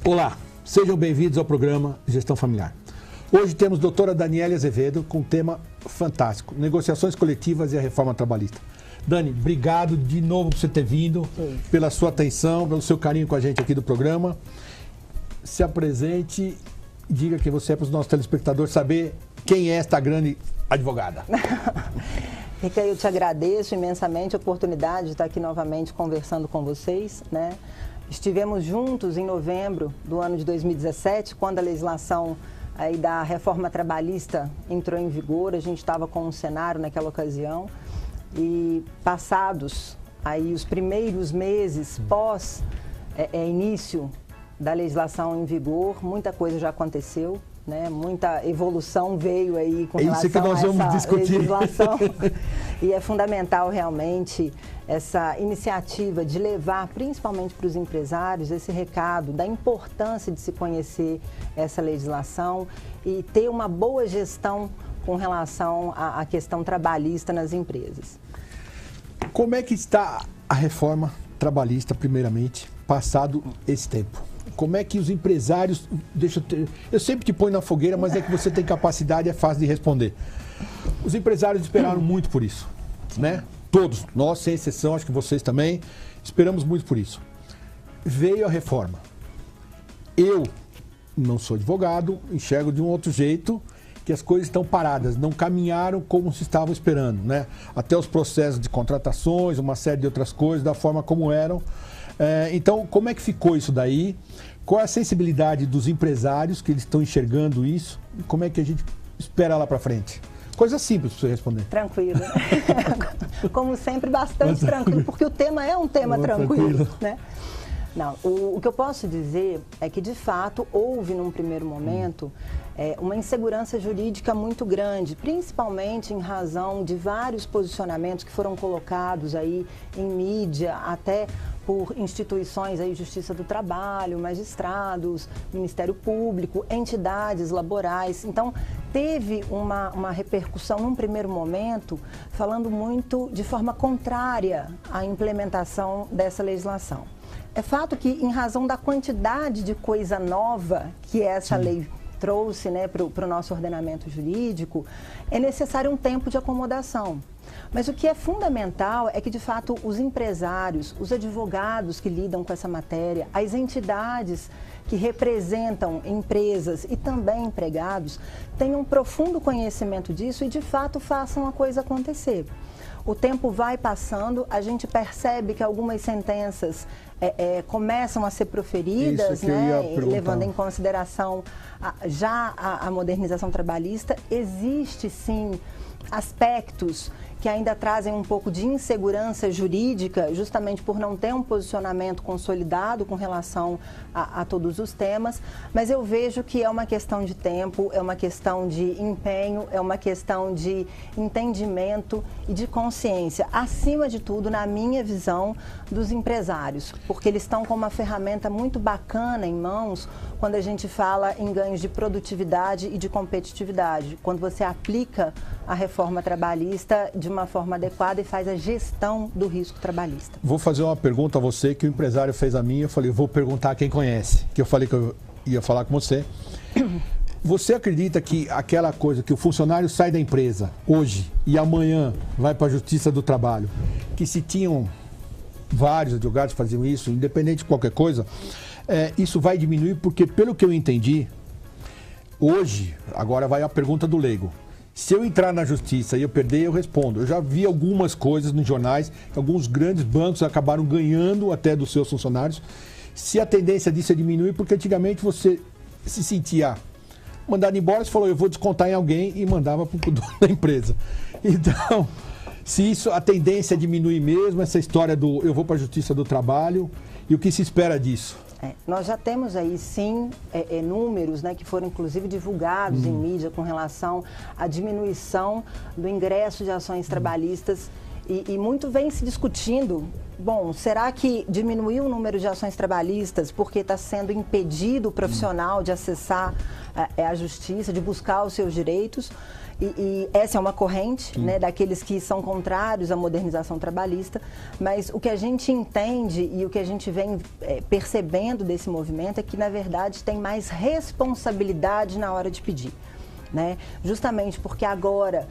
Olá, sejam bem-vindos ao programa Gestão Familiar. Hoje temos a doutora Daniele Azevedo com um tema fantástico, negociações coletivas e a reforma trabalhista. Dani, obrigado de novo por você ter vindo, pela sua atenção, pelo seu carinho com a gente aqui do programa. Se apresente, diga quem você é para os nossos telespectadores saber quem é esta grande advogada. Rica, eu te agradeço imensamente a oportunidade de estar aqui novamente conversando com vocês, né? Estivemos juntos em novembro do ano de 2017, quando a legislação aí da reforma trabalhista entrou em vigor. A gente estava com um cenário naquela ocasião e passados aí os primeiros meses pós início da legislação em vigor, muita coisa já aconteceu, né? Muita evolução veio aí com relação que nós vamos a essa discutir. legislação. E é fundamental realmente essa iniciativa de levar, principalmente para os empresários, esse recado da importância de se conhecer essa legislação e ter uma boa gestão com relação à questão trabalhista nas empresas. Como é que está a reforma trabalhista, primeiramente, passado esse tempo? Como é que os empresários... Eu sempre te ponho na fogueira, mas é que você tem capacidade, é fácil de responder. Os empresários esperaram muito por isso, né? Todos, nós, sem exceção, acho que vocês também, esperamos muito por isso. Veio a reforma. Eu não sou advogado, enxergo de um outro jeito, que as coisas estão paradas, não caminharam como se estavam esperando, né? Até os processos de contratações, uma série de outras coisas, da forma como eram. Então, como é que ficou isso daí? Qual é a sensibilidade dos empresários que eles estão enxergando isso? E como é que a gente espera lá para frente? Coisa simples para você responder. Tranquilo. Como sempre, bastante tranquilo, porque o tema é um tema tranquilo, né? Não, o que eu posso dizer é que, de fato, houve, num primeiro momento, uma insegurança jurídica muito grande, principalmente em razão de vários posicionamentos que foram colocados aí em mídia, até por instituições aí, Justiça do Trabalho, magistrados, Ministério Público, entidades laborais. Então, teve uma repercussão num primeiro momento, falando muito de forma contrária à implementação dessa legislação. É fato que, em razão da quantidade de coisa nova que essa lei trouxe, né, para o nosso ordenamento jurídico, é necessário um tempo de acomodação. Mas o que é fundamental é que, de fato, os empresários, os advogados que lidam com essa matéria, as entidades que representam empresas e também empregados, tenham um profundo conhecimento disso e, de fato, façam a coisa acontecer. O tempo vai passando, a gente percebe que algumas sentenças começam a ser proferidas, né, levando em consideração a modernização trabalhista. Existe, sim, aspectos que ainda trazem um pouco de insegurança jurídica, justamente por não ter um posicionamento consolidado com relação a todos os temas, mas eu vejo que é uma questão de tempo, é uma questão de empenho, é uma questão de entendimento e de consciência, acima de tudo, na minha visão, dos empresários, porque eles estão com uma ferramenta muito bacana em mãos quando a gente fala em ganhos de produtividade e de competitividade, quando você aplica a reforma trabalhista de uma forma adequada e faz a gestão do risco trabalhista. Vou fazer uma pergunta a você que o empresário fez a mim. Eu falei, vou perguntar a quem conhece, que eu falei que eu ia falar com você. Você acredita que aquela coisa que o funcionário sai da empresa hoje e amanhã vai para a Justiça do Trabalho, que se tinham vários advogados que faziam isso, independente de qualquer coisa, isso vai diminuir porque, pelo que eu entendi, hoje, agora vai a pergunta do leigo. Se eu entrar na justiça e eu perder, eu respondo. Eu já vi algumas coisas nos jornais, que alguns grandes bancos acabaram ganhando até dos seus funcionários. Se a tendência disso é diminuir, porque antigamente você se sentia mandado embora, você falou, eu vou descontar em alguém e mandava para o dono da empresa. Então, se isso, a tendência é diminuir mesmo, essa história do eu vou para a Justiça do Trabalho, e o que se espera disso? Nós já temos aí, sim, números, né, que foram inclusive divulgados em mídia com relação à diminuição do ingresso de ações trabalhistas E muito vem se discutindo, bom, será que diminuiu o número de ações trabalhistas porque está sendo impedido o profissional de acessar a justiça, de buscar os seus direitos? E essa é uma corrente, né, daqueles que são contrários à modernização trabalhista, mas o que a gente entende e o que a gente vem percebendo desse movimento é que, na verdade, tem mais responsabilidade na hora de pedir. Né? Justamente porque agora,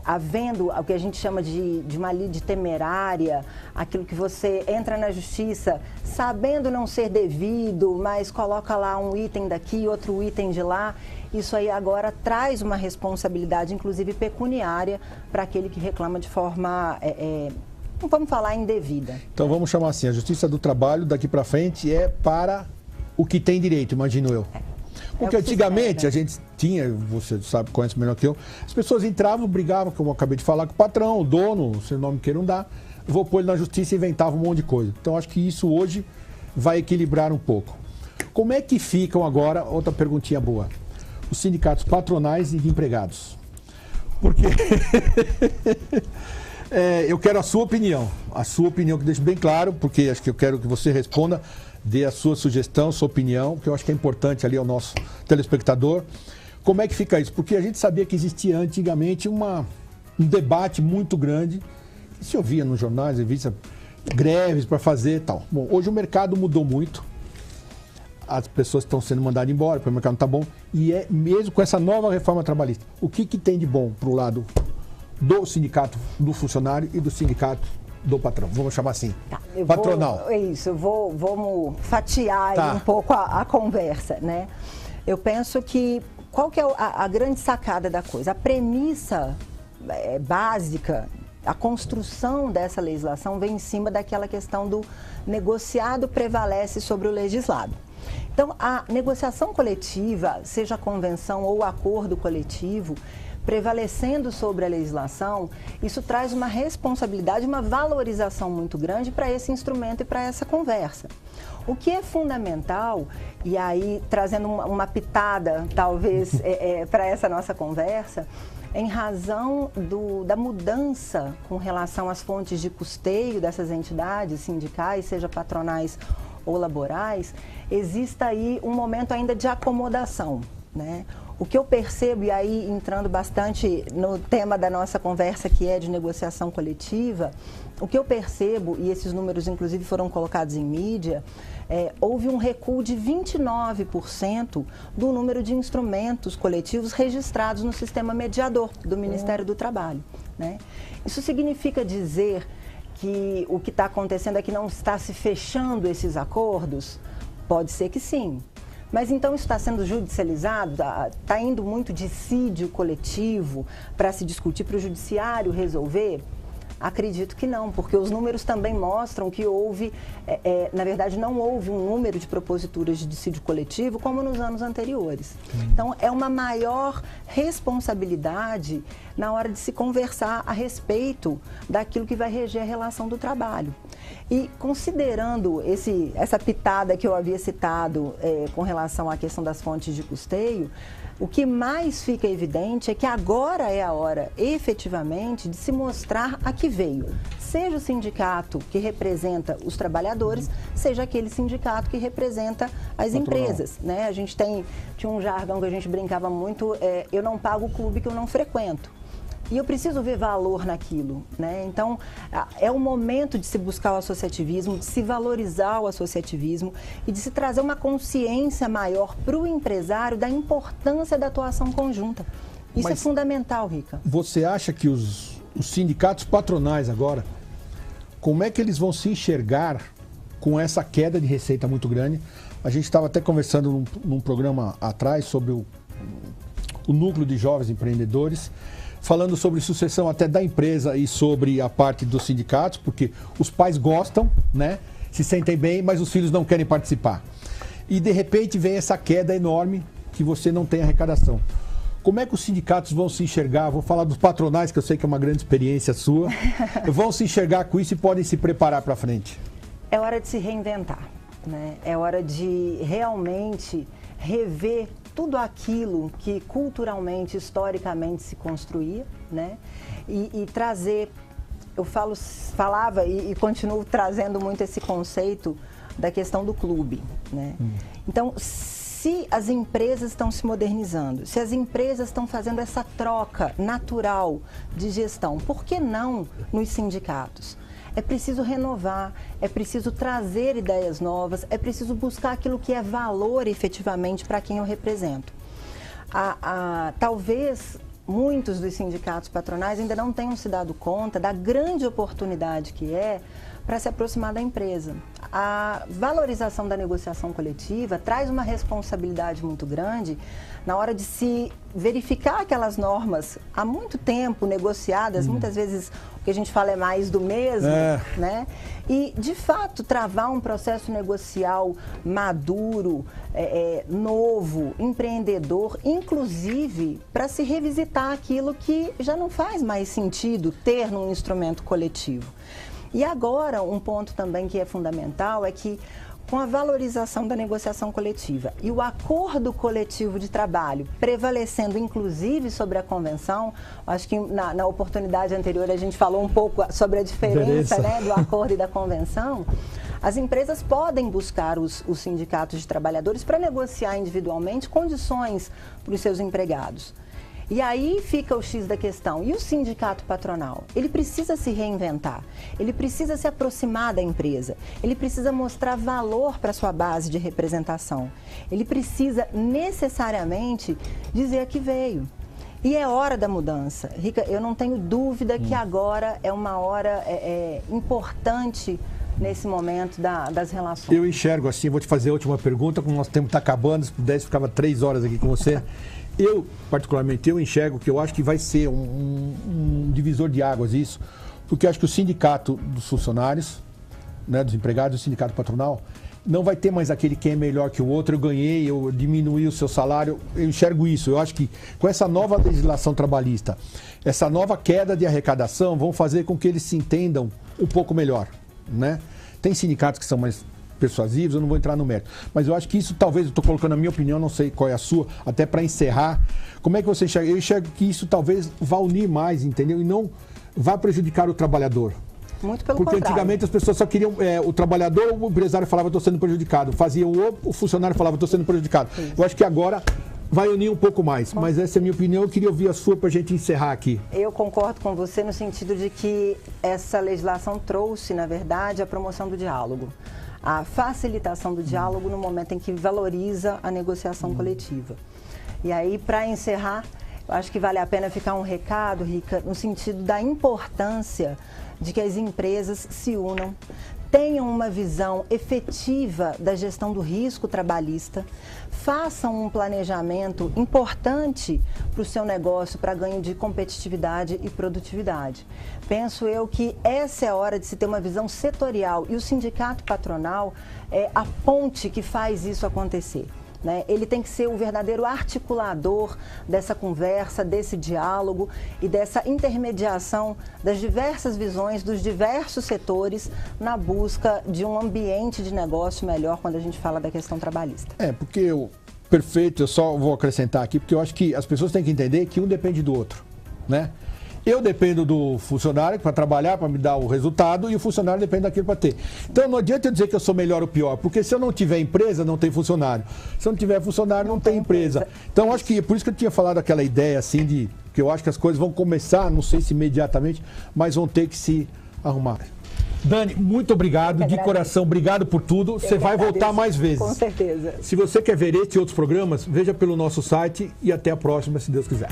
havendo o que a gente chama de uma lide temerária, aquilo que você entra na justiça sabendo não ser devido, mas coloca lá um item daqui, outro item de lá, isso aí agora traz uma responsabilidade, inclusive pecuniária, para aquele que reclama de forma, não vamos falar indevida. Então vamos chamar assim, a Justiça do Trabalho daqui para frente é para o que tem direito, imagino eu. Porque antigamente a gente tinha, você sabe, conhece melhor que eu, as pessoas entravam, brigavam, como eu acabei de falar, com o patrão, o dono, se o nome queiram dar, vou pôr ele na justiça e inventava um monte de coisa. Então acho que isso hoje vai equilibrar um pouco. Como é que ficam agora, outra perguntinha boa, os sindicatos patronais e de empregados? Porque eu quero a sua opinião que deixe bem claro, porque acho que eu quero que você responda, dê a sua sugestão, sua opinião, que eu acho que é importante ali ao nosso telespectador. Como é que fica isso? Porque a gente sabia que existia antigamente um debate muito grande, que se ouvia nos jornais, revistas, greves para fazer e tal. Bom, hoje o mercado mudou muito, as pessoas estão sendo mandadas embora, porque o mercado não está bom, e mesmo com essa nova reforma trabalhista, o que tem de bom para o lado do sindicato do funcionário e do sindicato do patrão, vamos chamar assim, patronal. Vamos fatiar aí um pouco a conversa, né? Eu penso que, qual que é a grande sacada da coisa? A premissa básica, a construção dessa legislação vem em cima daquela questão do negociado prevalece sobre o legislado. Então, a negociação coletiva, seja convenção ou acordo coletivo, prevalecendo sobre a legislação, isso traz uma responsabilidade, uma valorização muito grande para esse instrumento e para essa conversa. O que é fundamental, e aí trazendo uma pitada, talvez, para essa nossa conversa, em razão da mudança com relação às fontes de custeio dessas entidades sindicais, seja patronais ou laborais, exista aí um momento ainda de acomodação, né? O que eu percebo, e aí entrando bastante no tema da nossa conversa, que é de negociação coletiva, o que eu percebo, e esses números inclusive foram colocados em mídia, houve um recuo de 29% do número de instrumentos coletivos registrados no sistema mediador do Ministério do Trabalho, né? Isso significa dizer que o que está acontecendo é que não está se fechando esses acordos? Pode ser que sim. Mas então isso está sendo judicializado? Está indo muito dissídio coletivo para se discutir, para o judiciário resolver? Acredito que não, porque os números também mostram que houve, na verdade não houve um número de proposituras de dissídio coletivo como nos anos anteriores. Então é uma maior responsabilidade na hora de se conversar a respeito daquilo que vai reger a relação do trabalho. E considerando essa pitada que eu havia citado com relação à questão das fontes de custeio, o que mais fica evidente é que agora é a hora, efetivamente, de se mostrar a que veio. Seja o sindicato que representa os trabalhadores, seja aquele sindicato que representa as empresas, né? A gente tinha um jargão que a gente brincava muito, eu não pago o clube que eu não frequento. E eu preciso ver valor naquilo, né? Então, é o momento de se buscar o associativismo, de se valorizar o associativismo e de se trazer uma consciência maior para o empresário da importância da atuação conjunta. Isso é fundamental, Rica. Você acha que os sindicatos patronais agora, como é que eles vão se enxergar com essa queda de receita muito grande? A gente estava até conversando num programa atrás sobre o núcleo de jovens empreendedores, falando sobre sucessão até da empresa e sobre a parte dos sindicatos, porque os pais gostam, né? Se sentem bem, mas os filhos não querem participar. E de repente vem essa queda enorme que você não tem arrecadação. Como é que os sindicatos vão se enxergar? Vou falar dos patronais, que eu sei que é uma grande experiência sua. Vão se enxergar com isso e podem se preparar para frente? É hora de se reinventar, né? É hora de realmente rever tudo aquilo que culturalmente, historicamente se construía, né? E trazer eu falava e continuo trazendo muito esse conceito da questão do clube, né? Então, se as empresas estão se modernizando, se as empresas estão fazendo essa troca natural de gestão, por que não nos sindicatos? É preciso renovar, é preciso trazer ideias novas, é preciso buscar aquilo que é valor efetivamente para quem eu represento. Talvez muitos dos sindicatos patronais ainda não tenham se dado conta da grande oportunidade que é para se aproximar da empresa. A valorização da negociação coletiva traz uma responsabilidade muito grande na hora de se verificar aquelas normas há muito tempo negociadas, muitas vezes o que a gente fala é mais do mesmo, né? E, de fato, travar um processo negocial maduro, novo, empreendedor, inclusive para se revisitar aquilo que já não faz mais sentido ter num instrumento coletivo. E agora, um ponto também que é fundamental é que, com a valorização da negociação coletiva e o acordo coletivo de trabalho prevalecendo, inclusive, sobre a convenção, acho que na oportunidade anterior a gente falou um pouco sobre a diferença, né, do acordo e da convenção, as empresas podem buscar os sindicatos de trabalhadores para negociar individualmente condições para os seus empregados. E aí fica o X da questão. E o sindicato patronal? Ele precisa se reinventar, ele precisa se aproximar da empresa, ele precisa mostrar valor para a sua base de representação, ele precisa necessariamente dizer que veio. E é hora da mudança. Rica, eu não tenho dúvida que agora é uma hora importante nesse momento das relações. Eu enxergo assim, vou te fazer a última pergunta, como o nosso tempo está acabando, se pudesse ficava 3 horas aqui com você. Eu, particularmente, enxergo que eu acho que vai ser um divisor de águas isso, porque eu acho que o sindicato dos funcionários, né, dos empregados, o sindicato patronal, não vai ter mais aquele quem é melhor que o outro, eu ganhei, eu diminuí o seu salário, eu enxergo isso. Eu acho que com essa nova legislação trabalhista, essa nova queda de arrecadação, vão fazer com que eles se entendam um pouco melhor, né? Tem sindicatos que são mais persuasivos, eu não vou entrar no mérito. Mas eu acho que isso, talvez, eu estou colocando a minha opinião, não sei qual é a sua, até para encerrar. Como é que você enxerga? Eu enxergo que isso talvez vá unir mais, entendeu? E não vá prejudicar o trabalhador. Muito pelo Porque contrário. Antigamente as pessoas só queriam, o trabalhador, o empresário falava, estou sendo prejudicado. Fazia o funcionário falava, estou sendo prejudicado. Isso. Eu acho que agora vai unir um pouco mais. Mas essa é a minha opinião, eu queria ouvir a sua para a gente encerrar aqui. Eu concordo com você no sentido de que essa legislação trouxe, na verdade, a promoção do diálogo. A facilitação do diálogo no momento em que valoriza a negociação coletiva. E aí, para encerrar, eu acho que vale a pena ficar um recado, Rica, no sentido da importância de que as empresas se unam, tenham uma visão efetiva da gestão do risco trabalhista, façam um planejamento importante para o seu negócio para ganho de competitividade e produtividade. Penso eu que essa é a hora de se ter uma visão setorial e o sindicato patronal é a ponte que faz isso acontecer. Né? Ele tem que ser o verdadeiro articulador dessa conversa, desse diálogo e dessa intermediação das diversas visões, dos diversos setores na busca de um ambiente de negócio melhor quando a gente fala da questão trabalhista. Porque perfeito, eu só vou acrescentar aqui, porque eu acho que as pessoas têm que entender que um depende do outro, né? Eu dependo do funcionário para trabalhar, para me dar o resultado, e o funcionário depende daquilo para ter. Então não adianta eu dizer que eu sou melhor ou pior, porque se eu não tiver empresa, não tem funcionário. Se eu não tiver funcionário, não tem empresa. Então acho que por isso que eu tinha falado aquela ideia assim de que eu acho que as coisas vão começar, não sei se imediatamente, mas vão ter que se arrumar. Dani, muito obrigado, de coração, obrigado por tudo. Você vai voltar mais vezes. Com certeza. Se você quer ver este e outros programas, veja pelo nosso site e até a próxima, se Deus quiser.